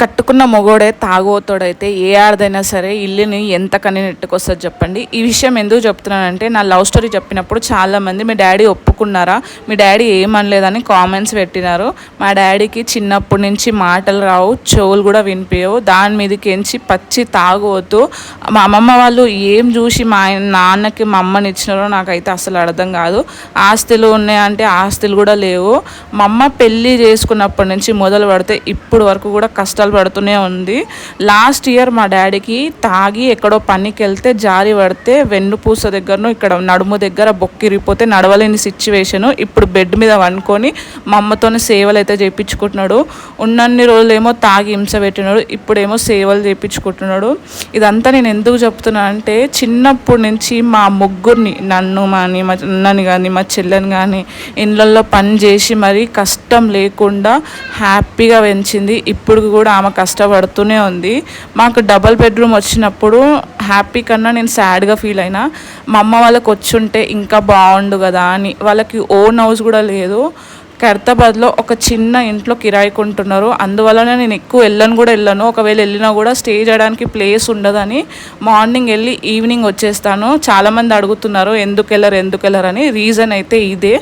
కట్టుకున్న మొగోడే తాగోతోడైతే ఏ ఆడదైనా సరే ఇల్లుని ఎంత కని నెట్టుకొస్తుంది చెప్పండి. ఈ విషయం ఎందుకు చెప్తున్నానంటే, నా లవ్ స్టోరీ చెప్పినప్పుడు చాలామంది మీ డాడీ ఒప్పుకున్నారా, మీ డాడీ ఏమనలేదని కామెంట్స్ పెట్టినారు. మా డాడీకి చిన్నప్పటి నుంచి మాటలు రావు, చెవులు కూడా వినిపించవు, దాని మీదకి ఎంచి పచ్చి తాగవద్దు. మా అమ్మమ్మ వాళ్ళు ఏం చూసి మా నాన్నకి మా అమ్మని ఇచ్చినారో నాకైతే అసలు అర్థం కాదు. ఆస్తులు ఉన్నాయంటే ఆస్తులు కూడా లేవు. మా అమ్మ పెళ్ళి చేసుకున్నప్పటి నుంచి మొదలు పడితే ఇప్పుడు వరకు కూడా కష్టాలు పడుతూనే ఉంది. లాస్ట్ ఇయర్ మా డాడీకి తాగి ఎక్కడో పనికి వెళ్తే జారి పడితే వెన్నుపూస దగ్గరను ఇక్కడ నడుము దగ్గర బొక్కిరిపోతే నడవలేని సిచ్యువేషను. ఇప్పుడు బెడ్ మీద వండుకొని మా అమ్మతోనే సేవలు అయితే చేయించుకుంటున్నాడు. ఉన్నన్ని రోజులేమో తాగి హింస పెట్టినాడు, ఇప్పుడేమో సేవలు చేయించుకుంటున్నాడు. ఇదంతా నేను ఎందుకు చెప్తున్నా అంటే, చిన్నప్పటి నుంచి మా ముగ్గురిని, నన్ను కానీ మా అన్నని కానీ మా చెల్లెని కానీ ఇళ్ళల్లో పని చేసి మరీ కష్టం లేకుండా హ్యాపీగా పెంచింది. ఇప్పుడు కూడా ఆమె కష్టపడుతూనే ఉంది. మాకు డబల్ బెడ్రూమ్ వచ్చినప్పుడు హ్యాపీ కన్నా నేను సాడ్గా ఫీల్ అయినా. మా అమ్మ వాళ్ళకి వచ్చుంటే ఇంకా బాగుండు కదా అని. వాళ్ళకి ఓన్ హౌస్ కూడా లేదు, ఖైరతాబాద్లో ఒక చిన్న ఇంట్లో కిరాయికుంటున్నారు. అందువల్లనే నేను ఎక్కువ వెళ్ళను. ఒకవేళ వెళ్ళినా కూడా స్టే చేయడానికి ప్లేస్ ఉండదని మార్నింగ్ వెళ్ళి ఈవినింగ్ వచ్చేస్తాను. చాలామంది అడుగుతున్నారు ఎందుకు వెళ్ళరు అని. రీజన్ అయితే ఇదే.